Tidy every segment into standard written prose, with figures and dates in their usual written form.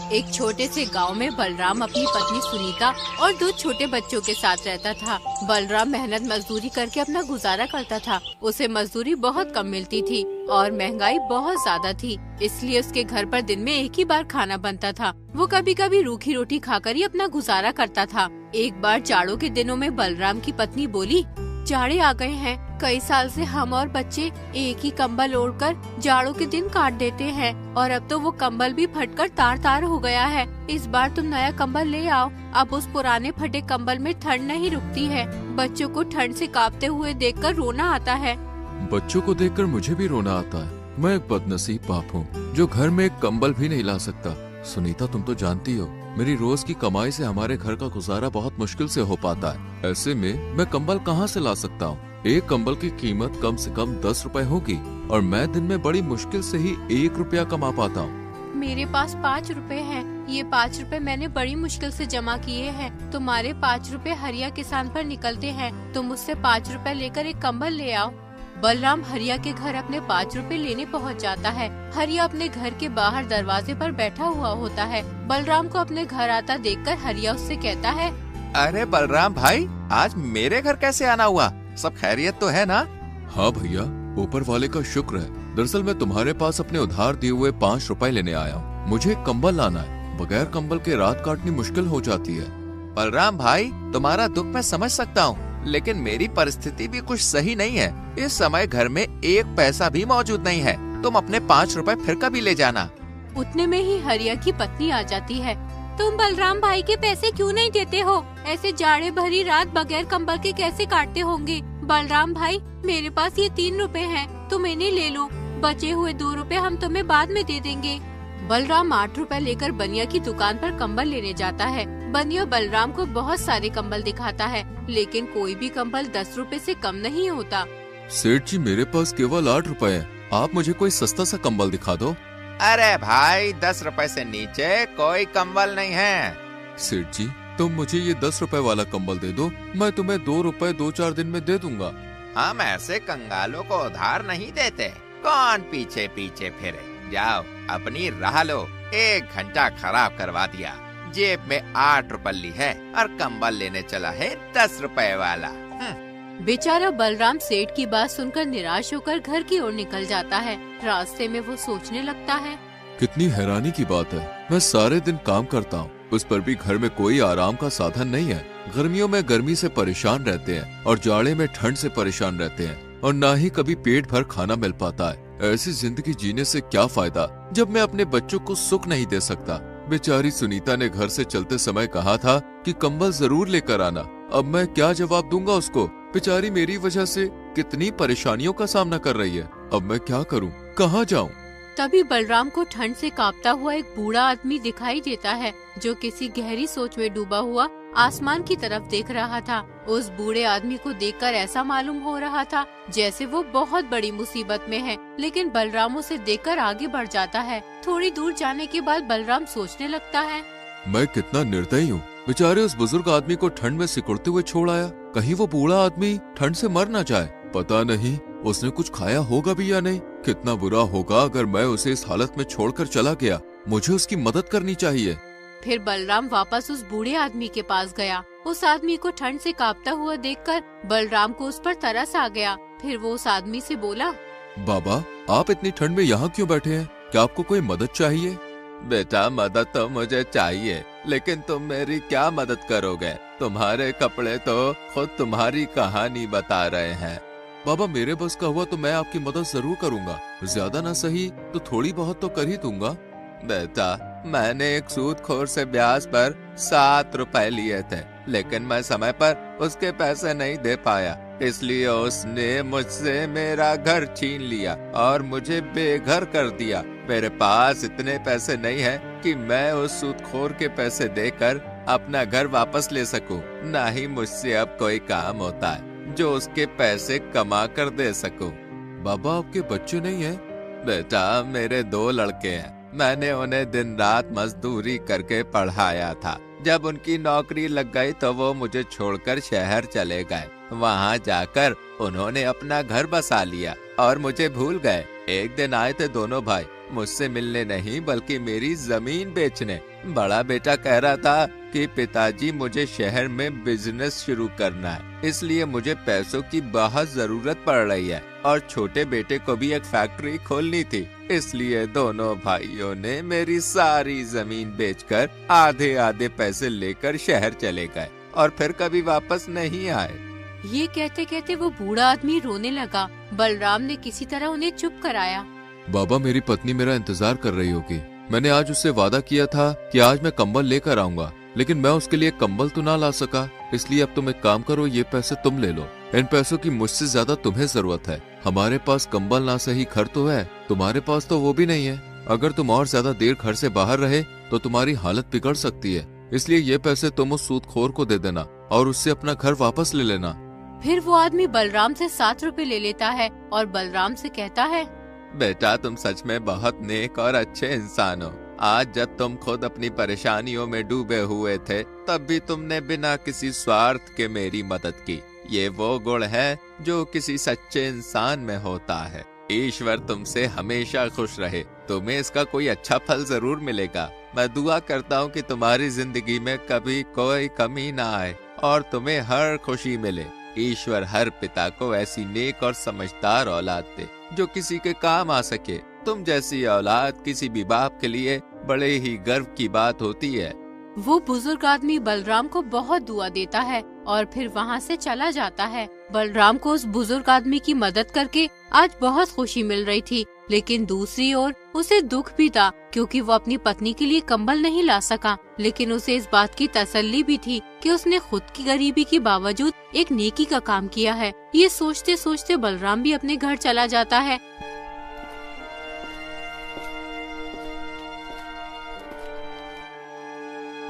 एक छोटे से गांव में बलराम अपनी पत्नी सुनीता और दो छोटे बच्चों के साथ रहता था। बलराम मेहनत मजदूरी करके अपना गुजारा करता था। उसे मजदूरी बहुत कम मिलती थी और महंगाई बहुत ज्यादा थी, इसलिए उसके घर पर दिन में एक ही बार खाना बनता था। वो कभी कभी रूखी रोटी खाकर ही अपना गुजारा करता था। एक बार जाड़ों के दिनों में बलराम की पत्नी बोली, जाड़े आ गए हैं, कई साल से हम और बच्चे एक ही कंबल ओढ़कर जाड़ों के दिन काट देते हैं और अब तो वो कंबल भी फटकर तार तार हो गया है। इस बार तुम नया कंबल ले आओ। अब उस पुराने फटे कंबल में ठंड नहीं रुकती है। बच्चों को ठंड से कांपते हुए देखकर रोना आता है। बच्चों को देखकर मुझे भी रोना आता है। मैं एक बदनसीब बाप हूँ जो घर में एक कंबल भी नहीं ला सकता। सुनीता, तुम तो जानती हो मेरी रोज की कमाई से हमारे घर का गुजारा बहुत मुश्किल से हो पाता है। ऐसे में मैं कंबल कहाँ से ला सकता हूँ? एक कंबल की कीमत कम से कम 10 रुपए होगी और मैं दिन में बड़ी मुश्किल से ही 1 रुपया कमा पाता हूँ। मेरे पास 5 रुपए हैं। ये 5 रुपए मैंने बड़ी मुश्किल से जमा किए हैं। तुम्हारे 5 रुपए हरिया किसान पर निकलते हैं। तुम उससे 5 रुपए लेकर एक कंबल ले आओ। बलराम हरिया के घर अपने 5 रुपए लेने पहुंच जाता है। हरिया अपने घर के बाहर दरवाजे पर बैठा हुआ होता है। बलराम को अपने घर आता देखकर हरिया उससे कहता है, अरे बलराम भाई, आज मेरे घर कैसे आना हुआ? सब खैरियत तो है ना? हाँ भैया, ऊपर वाले का शुक्र है। दरअसल मैं तुम्हारे पास अपने उधार दिए हुए 5 रुपए लेने आया हूँ। मुझे एक कंबल लाना है। बगैर कंबल के रात काटनी मुश्किल हो जाती है। बलराम भाई, तुम्हारा दुख मैं समझ सकता हूँ, लेकिन मेरी परिस्थिति भी कुछ सही नहीं है। इस समय घर में 1 पैसा भी मौजूद नहीं है। तुम अपने 5 रुपए फिर कभी ले जाना। उतने में ही हरिया की पत्नी आ जाती है। तुम बलराम भाई के पैसे क्यों नहीं देते हो? ऐसे जाड़े भरी रात बगैर कंबल के कैसे काटते होंगे? बलराम भाई, मेरे पास ये 3 रुपए हैं, तुम इन्हें ले लो। बचे हुए 2 रुपए हम तुम्हें बाद में दे देंगे। बलराम 8 रुपए लेकर बनिया की दुकान पर कंबल लेने जाता है। बनिया बलराम को बहुत सारे कंबल दिखाता है, लेकिन कोई भी कंबल 10 रुपए से कम नहीं होता। सेठ जी, मेरे पास केवल 8 रुपए है। आप मुझे कोई सस्ता सा कंबल दिखा दो। अरे भाई, 10 रुपए से नीचे कोई कंबल नहीं है। सेठ जी, तुम मुझे ये 10 रुपए वाला कंबल दे दो, मैं तुम्हें 2 रुपए 2-4 दिन में दे दूंगा। हम ऐसे कंगालों को उधार नहीं देते। कौन पीछे पीछे फिरे? जाओ अपनी राह लो। 1 घंटा खराब करवा दिया। जेब में 8 रुपए ली है और कंबल लेने चला है 10 रुपए वाला। बेचारा बलराम सेठ की बात सुनकर निराश होकर घर की ओर निकल जाता है। रास्ते में वो सोचने लगता है, कितनी हैरानी की बात है। मैं सारे दिन काम करता हूँ, उस पर भी घर में कोई आराम का साधन नहीं है। गर्मियों में गर्मी से परेशान रहते हैं और जाड़े में ठंड से परेशान रहते हैं और ना ही कभी पेट भर खाना मिल पाता है। ऐसी जिंदगी जीने से क्या फायदा जब मैं अपने बच्चों को सुख नहीं दे सकता। बेचारी सुनीता ने घर से चलते समय कहा था कि कंबल जरूर लेकर आना। अब मैं क्या जवाब दूंगा उसको? बेचारी मेरी वजह से कितनी परेशानियों का सामना कर रही है। अब मैं क्या करूं? कहां जाऊं? तभी बलराम को ठंड से कांपता हुआ एक बूढ़ा आदमी दिखाई देता है, जो किसी गहरी सोच में डूबा हुआ आसमान की तरफ देख रहा था। उस बूढ़े आदमी को देखकर ऐसा मालूम हो रहा था जैसे वो बहुत बड़ी मुसीबत में है, लेकिन बलराम उसे देखकर आगे बढ़ जाता है। थोड़ी दूर जाने के बाद बलराम सोचने लगता है, मैं कितना निर्दयी हूँ। बेचारे उस बुजुर्ग आदमी को ठंड में सिकुड़ते हुए छोड़ आया। कहीं वो बूढ़ा आदमी ठंड से मर न जाए। पता नहीं उसने कुछ खाया होगा भी या नहीं। कितना बुरा होगा अगर मैं उसे इस हालत में छोड़कर चला गया। मुझे उसकी मदद करनी चाहिए। फिर बलराम वापस उस बूढ़े आदमी के पास गया। उस आदमी को ठंड से कांपता हुआ देखकर बलराम को उस पर तरस आ गया। फिर वो उस आदमी से बोला, बाबा, आप इतनी ठंड में यहाँ क्यों बैठे हैं? क्या आपको कोई मदद चाहिए? बेटा, मदद तो मुझे चाहिए, लेकिन तुम मेरी क्या मदद करोगे? तुम्हारे कपड़े तो खुद तुम्हारी कहानी बता रहे हैं। बाबा, मेरे बस का हुआ तो मैं आपकी मदद जरूर करूंगा। ज्यादा ना सही तो थोड़ी बहुत तो कर ही दूंगा। बेटा, मैंने एक सूदखोर से ब्याज पर 7 रुपए लिए थे, लेकिन मैं समय पर उसके पैसे नहीं दे पाया, इसलिए उसने मुझसे मेरा घर छीन लिया और मुझे बेघर कर दिया। मेरे पास इतने पैसे नहीं हैं कि मैं उस सूदखोर के पैसे देकर अपना घर वापस ले सकूं। ना ही मुझसे अब कोई काम होता है जो उसके पैसे कमा कर दे सकूं। बाबा, आपके बच्चे नहीं हैं? बेटा, मेरे 2 लड़के हैं। मैंने उन्हें दिन रात मजदूरी करके पढ़ाया था। जब उनकी नौकरी लग गई तो वो मुझे छोड़कर शहर चले गए। वहाँ जाकर उन्होंने अपना घर बसा लिया और मुझे भूल गए। एक दिन आए थे दोनों भाई। मुझसे मिलने नहीं बल्कि मेरी जमीन बेचने। बड़ा बेटा कह रहा था कि पिताजी मुझे शहर में बिजनेस शुरू करना है, इसलिए मुझे पैसों की बहुत जरूरत पड़ रही है और छोटे बेटे को भी एक फैक्ट्री खोलनी थी, इसलिए दोनों भाइयों ने मेरी सारी जमीन बेचकर आधे आधे पैसे लेकर शहर चले गए और फिर कभी वापस नहीं आए। ये कहते कहते वो बूढ़ा आदमी रोने लगा। बलराम ने किसी तरह उन्हें चुप कराया। बाबा, मेरी पत्नी मेरा इंतजार कर रही होगी। मैंने आज उससे वादा किया था कि आज मैं कंबल लेकर आऊंगा, लेकिन मैं उसके लिए कंबल तो ना ला सका, इसलिए अब तुम एक काम करो, ये पैसे तुम ले लो। इन पैसों की मुझसे ज्यादा तुम्हें जरूरत है। हमारे पास कंबल ना सही घर तो है, तुम्हारे पास तो वो भी नहीं है। अगर तुम और ज्यादा देर घर से बाहर रहे तो तुम्हारी हालत बिगड़ सकती है, इसलिए ये पैसे तुम उस सूदखोर को दे देना और उससे अपना घर वापस ले लेना। फिर वो आदमी बलराम से 7 रुपए ले लेता है और बलराम से कहता है, बेटा तुम सच में बहुत नेक और अच्छे इंसान हो। आज जब तुम खुद अपनी परेशानियों में डूबे हुए थे तब भी तुमने बिना किसी स्वार्थ के मेरी मदद की। ये वो गुण है जो किसी सच्चे इंसान में होता है। ईश्वर तुमसे हमेशा खुश रहे, तुम्हें इसका कोई अच्छा फल जरूर मिलेगा। मैं दुआ करता हूँ कि तुम्हारी जिंदगी में कभी कोई कमी ना आए और तुम्हें हर खुशी मिले। ईश्वर हर पिता को ऐसी नेक और समझदार औलाद दे जो किसी के काम आ सके। तुम जैसी औलाद किसी भी बाप के लिए बड़े ही गर्व की बात होती है। वो बुजुर्ग आदमी बलराम को बहुत दुआ देता है और फिर वहाँ से चला जाता है। बलराम को उस बुजुर्ग आदमी की मदद करके आज बहुत खुशी मिल रही थी, लेकिन दूसरी ओर उसे दुख भी था क्योंकि वो अपनी पत्नी के लिए कंबल नहीं ला सका। लेकिन उसे इस बात की तसल्ली भी थी कि उसने खुद की गरीबी के बावजूद एक नेकी का काम किया है। ये सोचते सोचते बलराम भी अपने घर चला जाता है।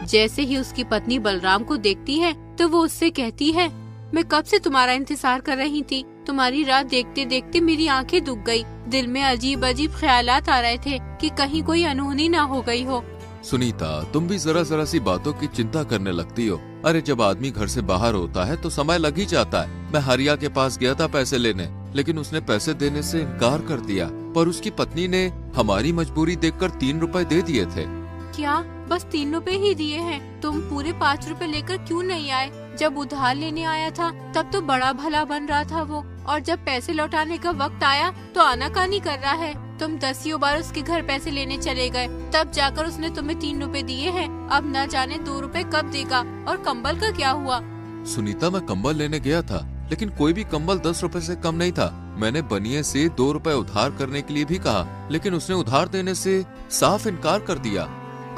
जैसे ही उसकी पत्नी बलराम को देखती है तो वो उससे कहती है, मैं कब से तुम्हारा इंतजार कर रही थी। तुम्हारी राह देखते देखते मेरी आंखें दुख गई। दिल में अजीब अजीब ख्यालात आ रहे थे कि कहीं कोई अनहोनी ना हो गई हो। सुनीता, तुम भी जरा जरा सी बातों की चिंता करने लगती हो। अरे जब आदमी घर से बाहर होता है तो समय लग ही जाता है। मैं हरिया के पास गया था पैसे लेने, लेकिन उसने पैसे देने से इनकार कर दिया, पर उसकी पत्नी ने हमारी मजबूरी देखकर 3 रुपए दे दिए थे। क्या बस 3 रुपए ही दिए हैं? तुम पूरे 5 रुपए लेकर क्यों नहीं आए? जब उधार लेने आया था तब तो बड़ा भला बन रहा था वो, और जब पैसे लौटाने का वक्त आया तो आनाकानी कर रहा है। तुम 10 बार उसके घर पैसे लेने चले गए, तब जाकर उसने तुम्हें 3 रुपए दिए हैं। अब न जाने 2 रुपए कब देगा। और कंबल का क्या हुआ? सुनीता, मैं कंबल लेने गया था, लेकिन कोई भी कंबल 10 रुपए से कम नहीं था। मैंने बनिए से 2 रुपए उधार करने के लिए भी कहा, लेकिन उसने उधार देने से साफ इनकार कर दिया।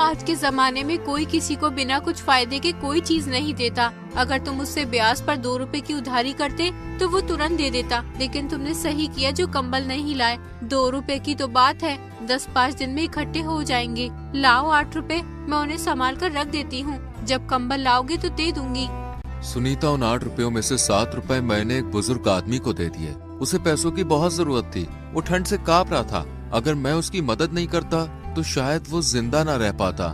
आज के जमाने में कोई किसी को बिना कुछ फायदे के कोई चीज नहीं देता। अगर तुम उससे ब्याज पर 2 रुपए की उधारी करते तो वो तुरंत दे देता, लेकिन तुमने सही किया जो कंबल नहीं लाए। 2 रुपए की तो बात है, 10-5 दिन में इकट्ठे हो जाएंगे। लाओ 8 रुपए, मैं उन्हें संभाल कर रख देती हूँ। जब कंबल लाओगे तो दे दूंगी। सुनीता, उन 8 रुपयों में से 7 रुपए मैंने एक बुजुर्ग आदमी को दे दिए। उसे पैसों की बहुत जरूरत थी, वो ठंड से कांप रहा था। अगर मैं उसकी मदद नहीं करता तो शायद वो जिंदा न रह पाता।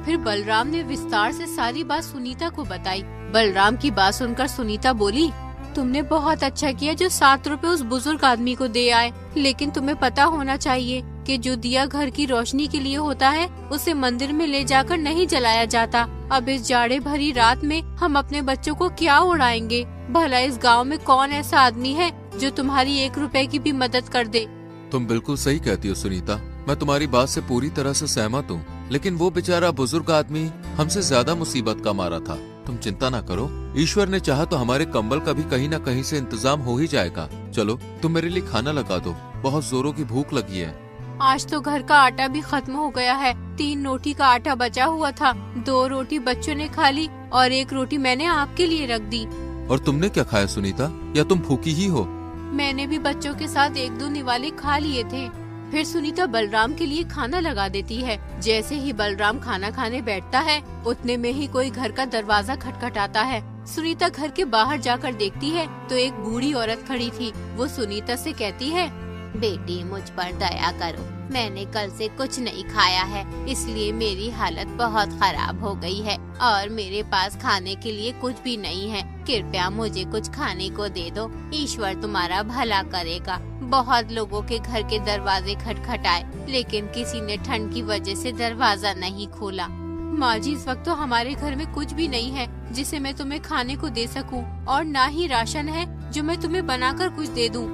फिर बलराम ने विस्तार से सारी बात सुनीता को बताई। बलराम की बात सुनकर सुनीता बोली, तुमने बहुत अच्छा किया जो 7 रुपए उस बुजुर्ग आदमी को दे आए, लेकिन तुम्हें पता होना चाहिए कि जो दिया घर की रोशनी के लिए होता है उसे मंदिर में ले जाकर नहीं जलाया जाता। अब इस जाड़े भरी रात में हम अपने बच्चों को क्या उड़ाएंगे? भला इस गाँव में कौन ऐसा आदमी है जो तुम्हारी 1 रुपए की भी मदद कर दे? तुम बिल्कुल सही कहती हो सुनीता, मैं तुम्हारी बात से पूरी तरह से सहमत हूँ, लेकिन वो बेचारा बुजुर्ग आदमी हमसे ज्यादा मुसीबत का मारा था। तुम चिंता ना करो, ईश्वर ने चाहा तो हमारे कंबल का भी कहीं ना कहीं से इंतजाम हो ही जाएगा। चलो तुम मेरे लिए खाना लगा दो, बहुत जोरों की भूख लगी है। आज तो घर का आटा भी खत्म हो गया है। 3 रोटी का आटा बचा हुआ था, 2 रोटी बच्चों ने खा ली और 1 रोटी मैंने आपके लिए रख दी। और तुमने क्या खाया सुनीता, या तुम भूखी ही हो? मैंने भी बच्चों के साथ 1-2 निवाले खा लिए थे। फिर सुनीता बलराम के लिए खाना लगा देती है। जैसे ही बलराम खाना खाने बैठता है उतने में ही कोई घर का दरवाजा खटखटाता है। सुनीता घर के बाहर जाकर देखती है तो एक बूढ़ी औरत खड़ी थी। वो सुनीता से कहती है, बेटी मुझ पर दया करो, मैंने कल से कुछ नहीं खाया है, इसलिए मेरी हालत बहुत खराब हो गई है और मेरे पास खाने के लिए कुछ भी नहीं है। कृपया मुझे कुछ खाने को दे दो, ईश्वर तुम्हारा भला करेगा। बहुत लोगों के घर के दरवाजे खटखटाए, लेकिन किसी ने ठंड की वजह से दरवाजा नहीं खोला। माँ जी, इस वक्त तो हमारे घर में कुछ भी नहीं है जिसे मैं तुम्हें खाने को दे सकूं, और ना ही राशन है जो मैं तुम्हें बनाकर कुछ दे दूं।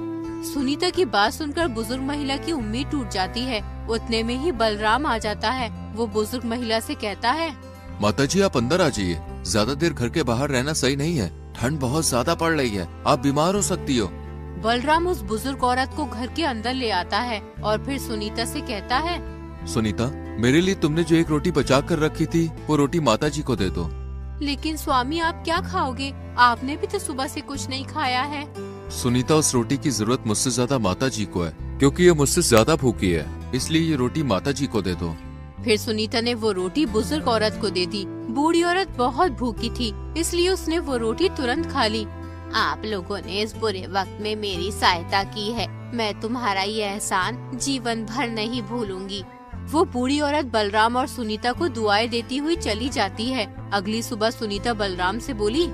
सुनीता की बात सुनकर बुजुर्ग महिला की उम्मीद टूट जाती है। उतने में ही बलराम आ जाता है। वो बुजुर्ग महिला से कहता है, माताजी आप अंदर आ जाइए, ज्यादा देर घर के बाहर रहना सही नहीं है, ठंड बहुत ज्यादा पड़ रही है, आप बीमार हो सकती हो। बलराम उस बुजुर्ग औरत को घर के अंदर ले आता है और फिर सुनीता से कहता है, सुनीता, मेरे लिए तुमने जो एक रोटी बचा कर रखी थी वो रोटी माताजी को दे दो। लेकिन स्वामी आप क्या खाओगे? आपने भी तो सुबह से कुछ नहीं खाया है। सुनीता, उस रोटी की जरूरत मुझसे ज्यादा माताजी को है, क्योंकि ये मुझसे ज्यादा भूखी है, इसलिए ये रोटी माताजी को दे दो। फिर सुनीता ने वो रोटी बुजुर्ग औरत को दे दी। बूढ़ी औरत बहुत भूखी थी, इसलिए उसने वो रोटी तुरंत खा ली। आप लोगों ने इस बुरे वक्त में मेरी सहायता की है, मैं तुम्हारा ये एहसान जीवन भर नहीं भूलूंगी। वो बूढ़ी औरत बलराम और सुनीता को दुआएं देती हुई चली जाती है। अगली सुबह सुनीता बलराम से बोली,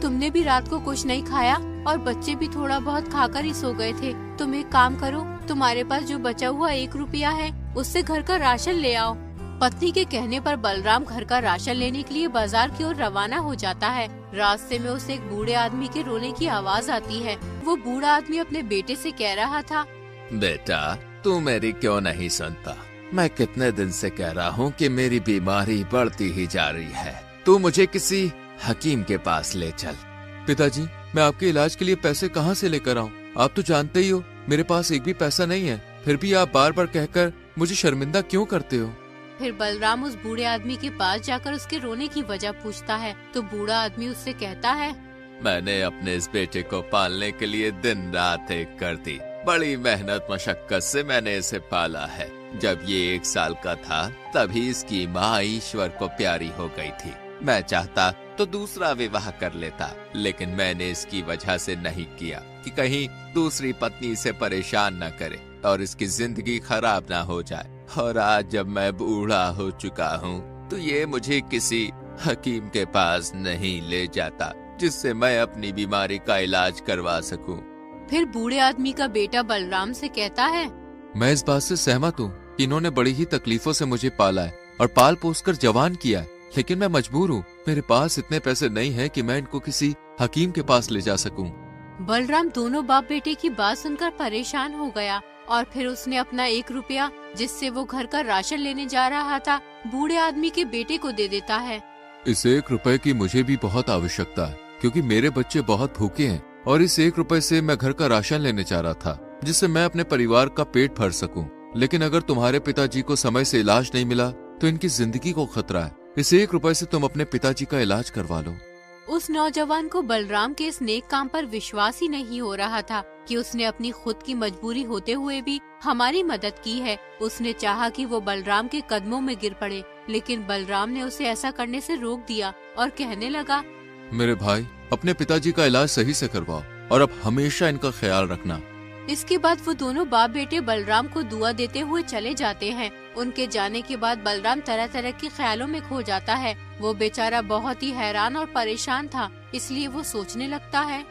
तुमने भी रात को कुछ नहीं खाया और बच्चे भी थोड़ा बहुत खाकर ही सो गए थे। तुम एक काम करो, तुम्हारे पास जो बचा हुआ 1 रुपया है उससे घर का राशन ले आओ। पत्नी के कहने पर बलराम घर का राशन लेने के लिए बाजार की ओर रवाना हो जाता है। रास्ते में उसे एक बूढ़े आदमी के रोने की आवाज आती है। वो बूढ़ा आदमी अपने बेटे से कह रहा था, बेटा तू मेरी क्यों नहीं सुनता? मैं कितने दिन से कह रहा हूँ कि मेरी बीमारी बढ़ती ही जा रही है, तू मुझे किसी हकीम के पास ले चल। पिताजी, मैं आपके इलाज के लिए पैसे कहाँ से लेकर आऊँ? आप तो जानते ही हो मेरे पास एक भी पैसा नहीं है, फिर भी आप बार बार कहकर मुझे शर्मिंदा क्यों करते हो? फिर बलराम उस बूढ़े आदमी के पास जाकर उसके रोने की वजह पूछता है तो बूढ़ा आदमी उससे कहता है, मैंने अपने इस बेटे को पालने के लिए दिन रात एक कर दी, बड़ी मेहनत मशक्कत से मैंने इसे पाला है। जब ये 1 साल का था तभी इसकी माँ ईश्वर को प्यारी हो गई थी। मैं चाहता तो दूसरा विवाह कर लेता, लेकिन मैंने इसकी वजह से नहीं किया कि कहीं दूसरी पत्नी इसे परेशान न करे और इसकी जिंदगी खराब ना हो जाए। और आज जब मैं बूढ़ा हो चुका हूँ तो ये मुझे किसी हकीम के पास नहीं ले जाता जिससे मैं अपनी बीमारी का इलाज करवा सकूं। फिर बूढ़े आदमी का बेटा बलराम से कहता है, मैं इस बात से सहमत हूँ कि इन्होंने बड़ी ही तकलीफों से मुझे पाला है और पाल पोस कर जवान किया है, लेकिन मैं मजबूर हूँ। मेरे पास इतने पैसे नहीं है कि मैं इनको किसी हकीम के पास ले जा सकूं। बलराम दोनों बाप बेटे की बात सुनकर परेशान हो गया और फिर उसने अपना 1 रुपया जिससे वो घर का राशन लेने जा रहा था बूढ़े आदमी के बेटे को दे देता है। इस 1 रुपए की मुझे भी बहुत आवश्यकता है, क्योंकि मेरे बच्चे बहुत भूखे हैं और इस 1 रुपए से मैं घर का राशन लेने जा रहा था जिससे मैं अपने परिवार का पेट भर सकूं। लेकिन अगर तुम्हारे पिताजी को समय से इलाज नहीं मिला तो इनकी जिंदगी को खतरा है। इस 1 रुपए से तुम अपने पिताजी का इलाज करवा लो। उस नौजवान को बलराम के इस नेक काम पर विश्वास ही नहीं हो रहा था कि उसने अपनी खुद की मजबूरी होते हुए भी हमारी मदद की है। उसने चाहा कि वो बलराम के कदमों में गिर पड़े, लेकिन बलराम ने उसे ऐसा करने से रोक दिया और कहने लगा, मेरे भाई, अपने पिताजी का इलाज सही से करवाओ और अब हमेशा इनका ख्याल रखना। इसके बाद वो दोनों बाप बेटे बलराम को दुआ देते हुए चले जाते हैं। उनके जाने के बाद बलराम तरह तरह के ख्यालों में खो जाता है। वो बेचारा बहुत ही हैरान और परेशान था, इसलिए वो सोचने लगता है,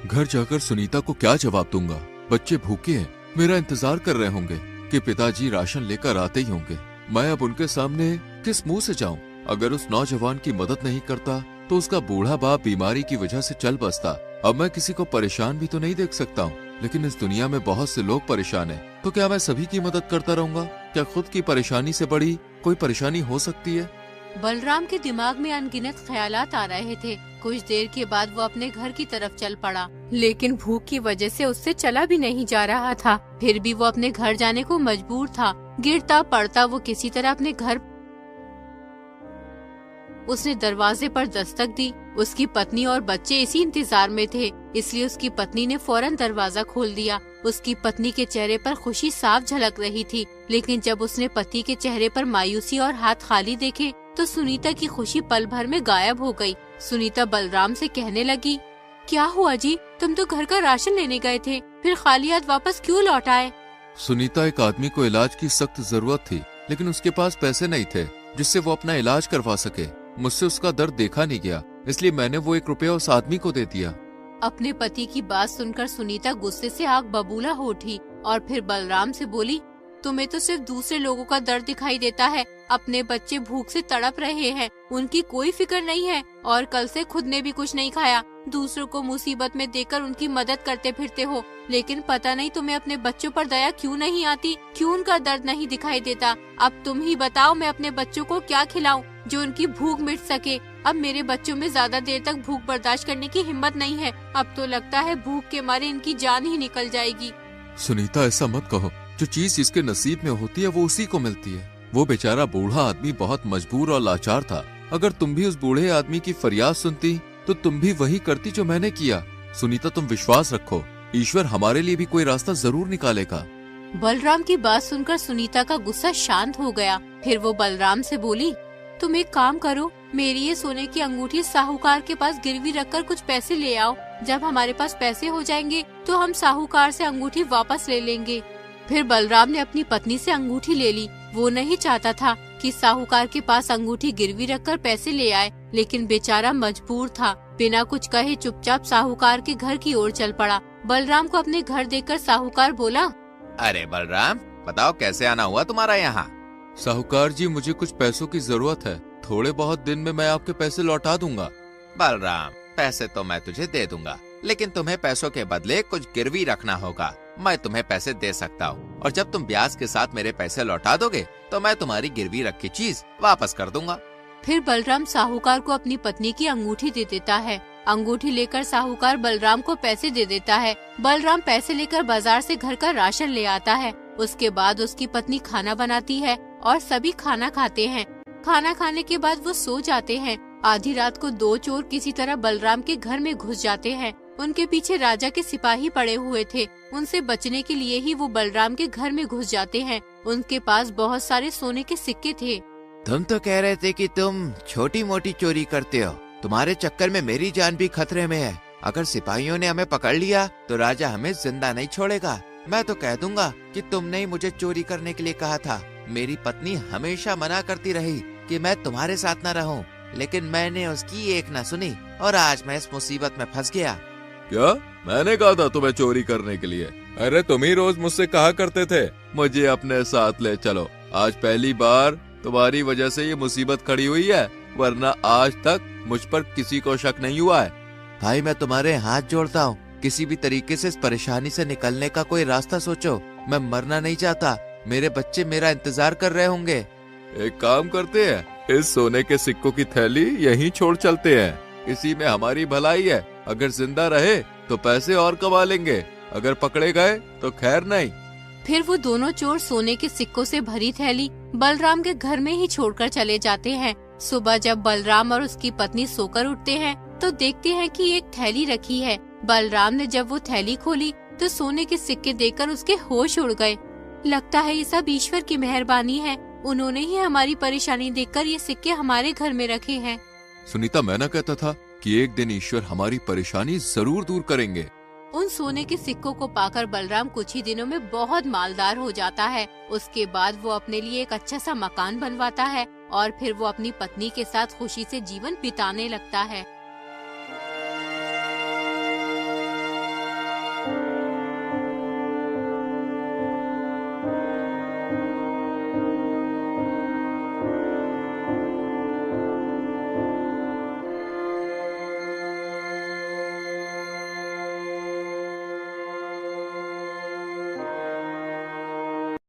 घर जाकर सुनीता को क्या जवाब दूंगा? बच्चे भूखे हैं, मेरा इंतजार कर रहे होंगे कि पिताजी राशन लेकर आते ही होंगे। मैं अब उनके सामने किस मुंह से जाऊं? अगर उस नौजवान की मदद नहीं करता तो उसका बूढ़ा बाप बीमारी की वजह से चल बसता। अब मैं किसी को परेशान भी तो नहीं देख सकता हूँ, लेकिन इस दुनिया में बहुत से लोग परेशान हैं, तो क्या मैं सभी की मदद करता रहूंगा? क्या खुद की परेशानी से बड़ी कोई परेशानी हो सकती है? बलराम के दिमाग में अनगिनत ख्यालात आ रहे थे। कुछ देर के बाद वो अपने घर की तरफ चल पड़ा, लेकिन भूख की वजह से उससे चला भी नहीं जा रहा था। फिर भी वो अपने घर जाने को मजबूर था। गिरता पड़ता वो किसी तरह अपने घर। उसने दरवाजे पर दस्तक दी। उसकी पत्नी और बच्चे इसी इंतजार में थे, इसलिए उसकी पत्नी ने फौरन दरवाजा खोल दिया। उसकी पत्नी के चेहरे पर खुशी साफ झलक रही थी, लेकिन जब उसने पति के चेहरे पर मायूसी और हाथ खाली देखे तो सुनीता की खुशी पल भर में गायब हो गई। सुनीता बलराम से कहने लगी, क्या हुआ जी? तुम तो घर का राशन लेने गए थे, फिर खाली हाथ वापस क्यों लौट आए? सुनीता, एक आदमी को इलाज की सख्त जरूरत थी, लेकिन उसके पास पैसे नहीं थे जिससे वो अपना इलाज करवा सके। मुझसे उसका दर्द देखा नहीं गया, इसलिए मैंने वो 1 रुपया उस आदमी को दे दिया। अपने पति की बात सुनकर सुनीता गुस्से से आग बबूला हो उठी। और फिर बलराम से बोली, तुम्हें तो सिर्फ दूसरे लोगों का दर्द दिखाई देता है। अपने बच्चे भूख से तड़प रहे हैं, उनकी कोई फिक्र नहीं है और कल से खुद ने भी कुछ नहीं खाया। दूसरों को मुसीबत में देकर उनकी मदद करते फिरते हो, लेकिन पता नहीं तुम्हें अपने बच्चों पर दया क्यों नहीं आती, क्यों उनका दर्द नहीं दिखाई देता। अब तुम ही बताओ, मैं अपने बच्चों को क्या खिलाऊं जो उनकी भूख मिट सके। अब मेरे बच्चों में ज्यादा देर तक भूख बर्दाश्त करने की हिम्मत नहीं है। अब तो लगता है भूख के मारे इनकी जान ही निकल जाएगी। सुनीता, ऐसा मत कहो। जो चीज जिसके नसीब में होती है वो उसी को मिलती है। वो बेचारा बूढ़ा आदमी बहुत मजबूर और लाचार था। अगर तुम भी उस बूढ़े आदमी की फरियाद सुनती तो तुम भी वही करती जो मैंने किया। सुनीता, तुम विश्वास रखो, ईश्वर हमारे लिए भी कोई रास्ता जरूर निकालेगा। बलराम की बात सुनकर सुनीता का गुस्सा शांत हो गया। फिर वो बलराम से बोली, तुम एक काम करो, मेरी ये सोने की अंगूठी साहूकार के पास गिरवी रखकर कुछ पैसे ले आओ। जब हमारे पास पैसे हो जाएंगे तो हम साहूकार से अंगूठी वापस ले लेंगे। फिर बलराम ने अपनी पत्नी से अंगूठी ले ली। वो नहीं चाहता था कि साहूकार के पास अंगूठी गिरवी रखकर पैसे ले आए, लेकिन बेचारा मजबूर था। बिना कुछ कहे चुपचाप साहूकार के घर की ओर चल पड़ा। बलराम को अपने घर देखकर साहूकार बोला, अरे बलराम, बताओ कैसे आना हुआ तुम्हारा यहाँ? साहूकार जी, मुझे कुछ पैसों की जरूरत है। थोड़े बहुत दिन में मैं आपके पैसे लौटा दूंगा। बलराम, पैसे तो मैं तुझे दे दूंगा, लेकिन तुम्हें पैसों के बदले कुछ गिरवी रखना होगा। मैं तुम्हें पैसे दे सकता हूँ, और जब तुम ब्याज के साथ मेरे पैसे लौटा दोगे तो मैं तुम्हारी गिरवी रखी चीज वापस कर दूंगा। फिर बलराम साहूकार को अपनी पत्नी की अंगूठी दे देता है। अंगूठी लेकर साहूकार बलराम को पैसे दे देता है। बलराम पैसे लेकर बाजार से घर का राशन ले आता है। उसके बाद उसकी पत्नी खाना बनाती है और सभी खाना खाते हैं। खाना खाने के बाद वो सो जाते हैं। आधी रात को दो चोर किसी तरह बलराम के घर में घुस जाते हैं। उनके पीछे राजा के सिपाही पड़े हुए थे। उनसे बचने के लिए ही वो बलराम के घर में घुस जाते हैं। उनके पास बहुत सारे सोने के सिक्के थे। तुम तो कह रहे थे कि तुम छोटी मोटी चोरी करते हो। तुम्हारे चक्कर में मेरी जान भी खतरे में है। अगर सिपाहियों ने हमें पकड़ लिया तो राजा हमें जिंदा नहीं छोड़ेगा। मैं तो कह दूंगा कि तुमने ही मुझे चोरी करने के लिए कहा था। मेरी पत्नी हमेशा मना करती रही कि मैं तुम्हारे साथ न रहूं, लेकिन मैंने उसकी एक न सुनी और आज मैं इस मुसीबत में फंस गया। क्या? मैंने कहा था तुम्हें चोरी करने के लिए? अरे तुम ही रोज मुझसे कहा करते थे मुझे अपने साथ ले चलो। आज पहली बार तुम्हारी वजह से ये मुसीबत खड़ी हुई है, वरना आज तक मुझ पर किसी को शक नहीं हुआ है। भाई, मैं तुम्हारे हाथ जोड़ता हूँ, किसी भी तरीके से इस परेशानी से निकलने का कोई रास्ता सोचो। मैं मरना नहीं चाहता। मेरे बच्चे मेरा इंतजार कर रहे होंगे। एक काम करते हैं, इस सोने के सिक्कों की थैली यहीं छोड़ चलते हैं। इसी में हमारी भलाई है। अगर जिंदा रहे तो पैसे और कमा लेंगे, अगर पकड़े गए तो खैर नहीं। फिर वो दोनों चोर सोने के सिक्कों से भरी थैली बलराम के घर में ही छोड़कर चले जाते हैं। सुबह जब बलराम और उसकी पत्नी सोकर उठते हैं तो देखते हैं कि एक थैली रखी है। बलराम ने जब वो थैली खोली तो सोने के सिक्के देखकर उसके होश उड़ गए। लगता है ये सब ईश्वर की मेहरबानी है। उन्होंने ही हमारी परेशानी देखकर ये सिक्के हमारे घर में रखे हैं। सुनीता, मैं ना कहता था कि एक दिन ईश्वर हमारी परेशानी जरूर दूर करेंगे। उन सोने के सिक्कों को पाकर बलराम कुछ ही दिनों में बहुत मालदार हो जाता है। उसके बाद वो अपने लिए एक अच्छा सा मकान बनवाता है और फिर वो अपनी पत्नी के साथ खुशी से जीवन बिताने लगता है।